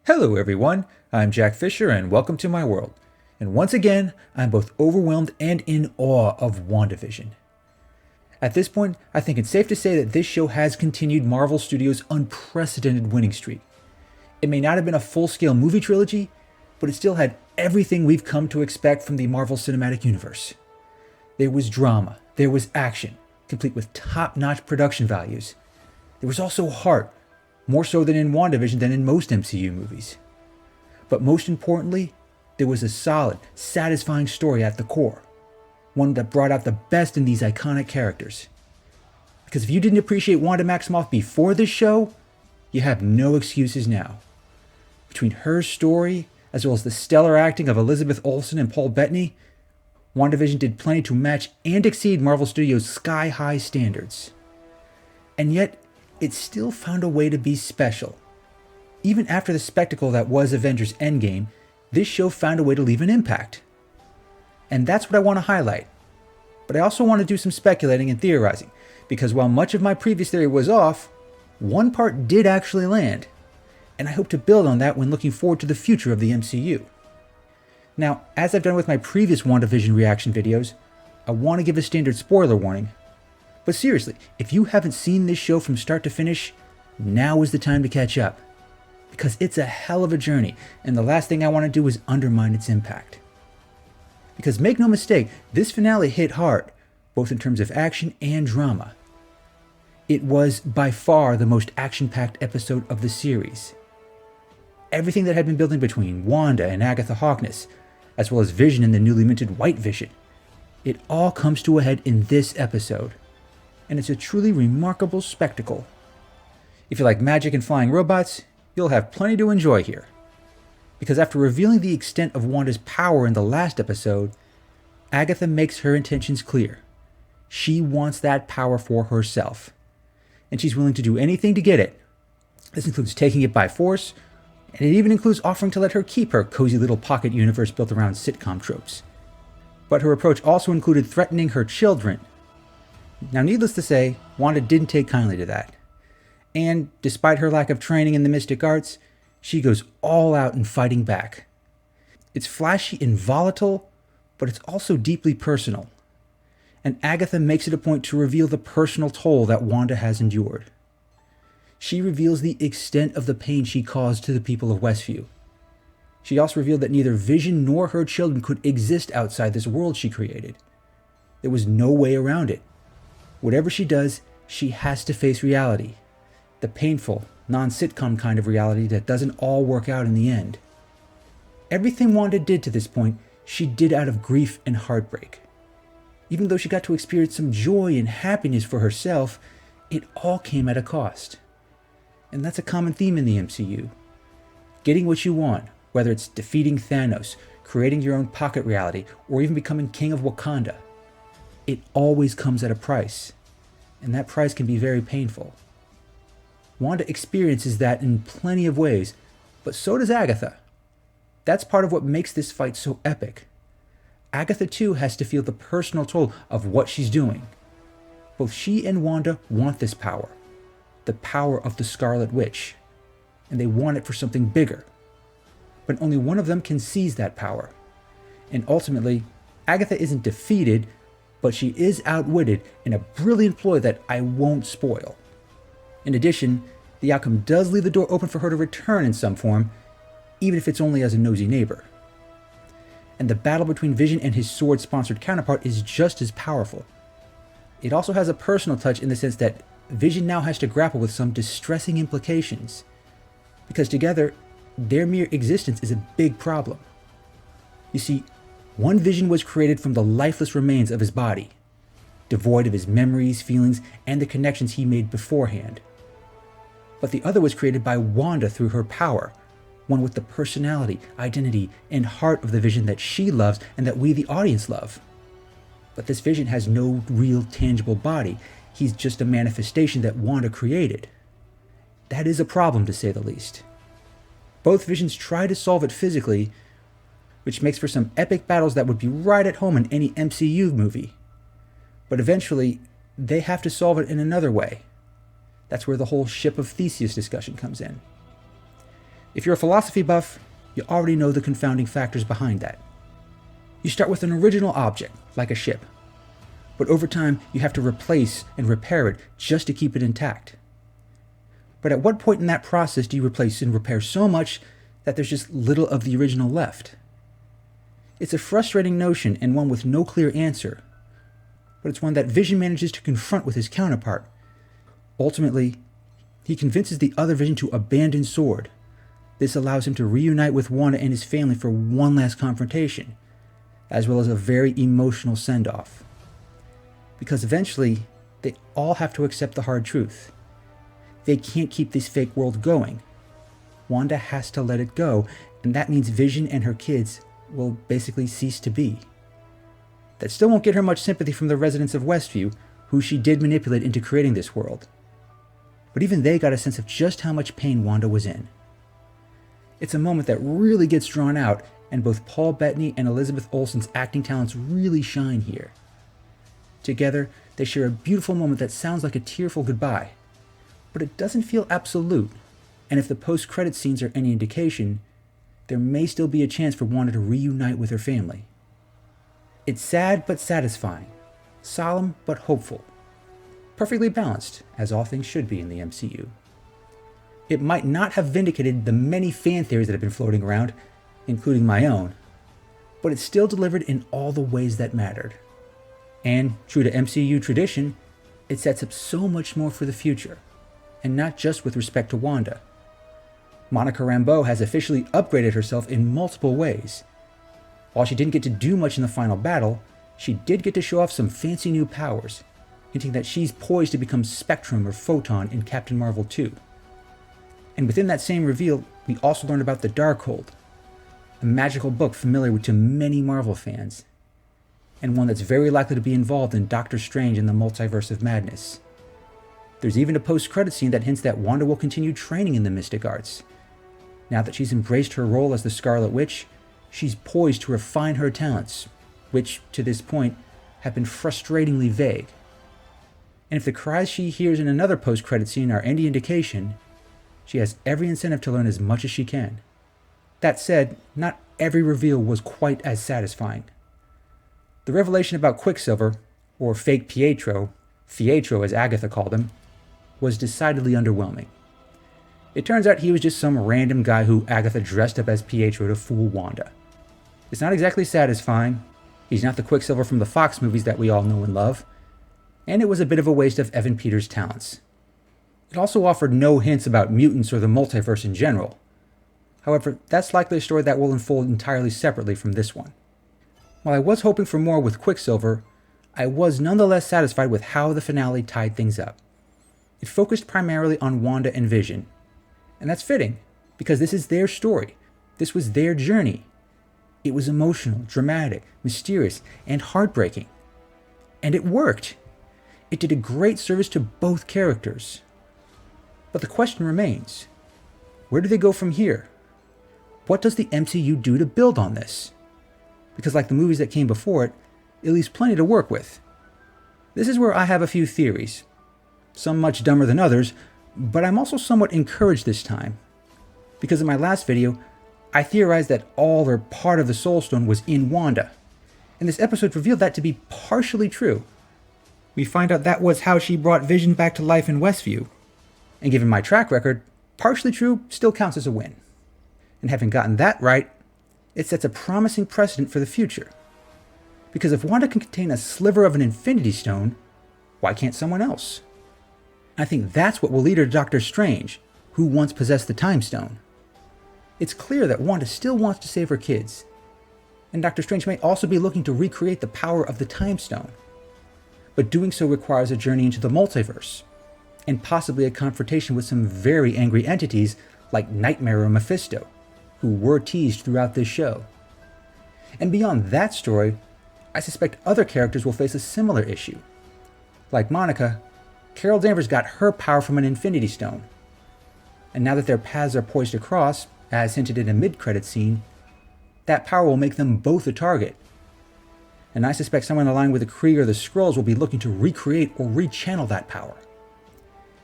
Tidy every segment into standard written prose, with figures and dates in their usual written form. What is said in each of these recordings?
Hello everyone, I'm Jack Fisher and welcome to my world. And once again, I'm both overwhelmed and in awe of WandaVision. At this point, I think it's safe to say that this show has continued Marvel Studios' unprecedented winning streak. It may not have been a full-scale movie trilogy, but it still had everything we've come to expect from the Marvel Cinematic Universe. There was drama, there was action, complete with top-notch production values. There was also heart, more so than in WandaVision than in most MCU movies. But most importantly, there was a solid, satisfying story at the core. One that brought out the best in these iconic characters. Because if you didn't appreciate Wanda Maximoff before this show, you have no excuses now. Between her story, as well as the stellar acting of Elizabeth Olsen and Paul Bettany, WandaVision did plenty to match and exceed Marvel Studios' sky-high standards. And yet, it still found a way to be special. Even after the spectacle that was Avengers Endgame, this show found a way to leave an impact. And that's what I want to highlight. But I also want to do some speculating and theorizing, because while much of my previous theory was off, one part did actually land. And I hope to build on that when looking forward to the future of the MCU. Now, as I've done with my previous WandaVision reaction videos, I want to give a standard spoiler warning. But seriously, if you haven't seen this show from start to finish, now is the time to catch up. Because it's a hell of a journey, and the last thing I want to do is undermine its impact. Because make no mistake, this finale hit hard, both in terms of action and drama. It was by far the most action-packed episode of the series. Everything that had been building between Wanda and Agatha Harkness, as well as Vision and the newly minted White Vision, it all comes to a head in this episode. And it's a truly remarkable spectacle. If you like magic and flying robots, you'll have plenty to enjoy here. Because after revealing the extent of Wanda's power in the last episode, Agatha makes her intentions clear. She wants that power for herself. And she's willing to do anything to get it. This includes taking it by force, and it even includes offering to let her keep her cozy little pocket universe built around sitcom tropes. But her approach also included threatening her children. Now, needless to say, Wanda didn't take kindly to that. And despite her lack of training in the mystic arts, she goes all out in fighting back. It's flashy and volatile, but it's also deeply personal. And Agatha makes it a point to reveal the personal toll that Wanda has endured. She reveals the extent of the pain she caused to the people of Westview. She also revealed that neither Vision nor her children could exist outside this world she created. There was no way around it. Whatever she does, she has to face reality. The painful, non-sitcom kind of reality that doesn't all work out in the end. Everything Wanda did to this point, she did out of grief and heartbreak. Even though she got to experience some joy and happiness for herself, it all came at a cost. And that's a common theme in the MCU. Getting what you want, whether it's defeating Thanos, creating your own pocket reality, or even becoming king of Wakanda. It always comes at a price, and that price can be very painful. Wanda experiences that in plenty of ways, but so does Agatha. That's part of what makes this fight so epic. Agatha too has to feel the personal toll of what she's doing. Both she and Wanda want this power, the power of the Scarlet Witch, and they want it for something bigger. But only one of them can seize that power. And ultimately, Agatha isn't defeated, but she is outwitted in a brilliant ploy that I won't spoil. In addition, the outcome does leave the door open for her to return in some form, even if it's only as a nosy neighbor. And the battle between Vision and his sword-sponsored counterpart is just as powerful. It also has a personal touch in the sense that Vision now has to grapple with some distressing implications, because together, their mere existence is a big problem. You see, one Vision was created from the lifeless remains of his body, devoid of his memories, feelings, and the connections he made beforehand. But the other was created by Wanda through her power, one with the personality, identity, and heart of the Vision that she loves and that we, the audience, love. But this Vision has no real tangible body. He's just a manifestation that Wanda created. That is a problem, to say the least. Both Visions try to solve it physically, which makes for some epic battles that would be right at home in any MCU movie. But eventually, they have to solve it in another way. That's where the whole Ship of Theseus discussion comes in. If you're a philosophy buff, you already know the confounding factors behind that. You start with an original object, like a ship, but over time you have to replace and repair it just to keep it intact. But at what point in that process do you replace and repair so much that there's just little of the original left? It's a frustrating notion and one with no clear answer, but it's one that Vision manages to confront with his counterpart. Ultimately, he convinces the other Vision to abandon S.W.O.R.D. This allows him to reunite with Wanda and his family for one last confrontation, as well as a very emotional send-off. Because eventually, they all have to accept the hard truth. They can't keep this fake world going. Wanda has to let it go, and that means Vision and her kids will basically cease to be. That still won't get her much sympathy from the residents of Westview, who she did manipulate into creating this world. But even they got a sense of just how much pain Wanda was in. It's a moment that really gets drawn out, and both Paul Bettany and Elizabeth Olsen's acting talents really shine here. Together, they share a beautiful moment that sounds like a tearful goodbye, but it doesn't feel absolute, and if the post-credit scenes are any indication, there may still be a chance for Wanda to reunite with her family. It's sad but satisfying, solemn but hopeful, perfectly balanced, as all things should be in the MCU. It might not have vindicated the many fan theories that have been floating around, including my own, but it still delivered in all the ways that mattered. And, true to MCU tradition, it sets up so much more for the future, and not just with respect to Wanda. Monica Rambeau has officially upgraded herself in multiple ways. While she didn't get to do much in the final battle, she did get to show off some fancy new powers, hinting that she's poised to become Spectrum or Photon in Captain Marvel 2. And within that same reveal, we also learned about the Darkhold, a magical book familiar to many Marvel fans, and one that's very likely to be involved in Doctor Strange and the Multiverse of Madness. There's even a post-credit scene that hints that Wanda will continue training in the mystic arts. Now that she's embraced her role as the Scarlet Witch, she's poised to refine her talents, which, to this point, have been frustratingly vague. And if the cries she hears in another post-credit scene are any indication, she has every incentive to learn as much as she can. That said, not every reveal was quite as satisfying. The revelation about Quicksilver, or fake Pietro as Agatha called him, was decidedly underwhelming. It turns out he was just some random guy who Agatha dressed up as Pietro to fool Wanda. It's not exactly satisfying. He's not the Quicksilver from the Fox movies that we all know and love, and it was a bit of a waste of Evan Peters' talents. It also offered no hints about mutants or the multiverse in general. However, that's likely a story that will unfold entirely separately from this one. While I was hoping for more with Quicksilver, I was nonetheless satisfied with how the finale tied things up. It focused primarily on Wanda and Vision. And that's fitting, because this is their story. This was their journey. It was emotional, dramatic, mysterious, and heartbreaking. And it worked. It did a great service to both characters. But the question remains, where do they go from here? What does the MCU do to build on this? Because like the movies that came before it, it leaves plenty to work with. This is where I have a few theories. Some much dumber than others, but I'm also somewhat encouraged this time. Because in my last video, I theorized that all or part of the Soul Stone was in Wanda, and this episode revealed that to be partially true. We find out that was how she brought Vision back to life in Westview, and given my track record, partially true still counts as a win. And having gotten that right, it sets a promising precedent for the future. Because if Wanda can contain a sliver of an Infinity Stone, why can't someone else? I think that's what will lead her to Doctor Strange, who once possessed the Time Stone. It's clear that Wanda still wants to save her kids, and Doctor Strange may also be looking to recreate the power of the Time Stone. But doing so requires a journey into the multiverse, and possibly a confrontation with some very angry entities like Nightmare or Mephisto, who were teased throughout this show. And beyond that story, I suspect other characters will face a similar issue. Like Monica, Carol Danvers got her power from an Infinity Stone. And now that their paths are poised to cross, as hinted in a mid-credit scene, that power will make them both a target. And I suspect someone aligned with the Kree or the Skrulls will be looking to recreate or rechannel that power.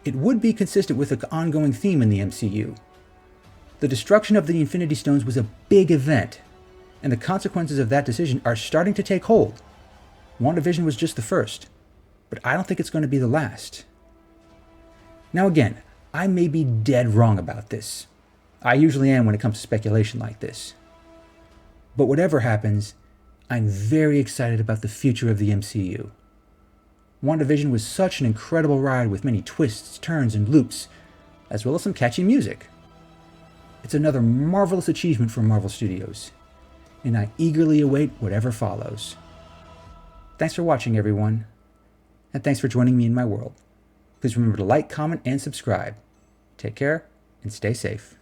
It would be consistent with the ongoing theme in the MCU. The destruction of the Infinity Stones was a big event, and the consequences of that decision are starting to take hold. WandaVision was just the first, but I don't think it's going to be the last. Now again, I may be dead wrong about this. I usually am when it comes to speculation like this. But whatever happens, I'm very excited about the future of the MCU. WandaVision was such an incredible ride with many twists, turns, and loops, as well as some catchy music. It's another marvelous achievement from Marvel Studios, and I eagerly await whatever follows. Thanks for watching, everyone, and thanks for joining me in my world. Please remember to like, comment, and subscribe. Take care, and stay safe.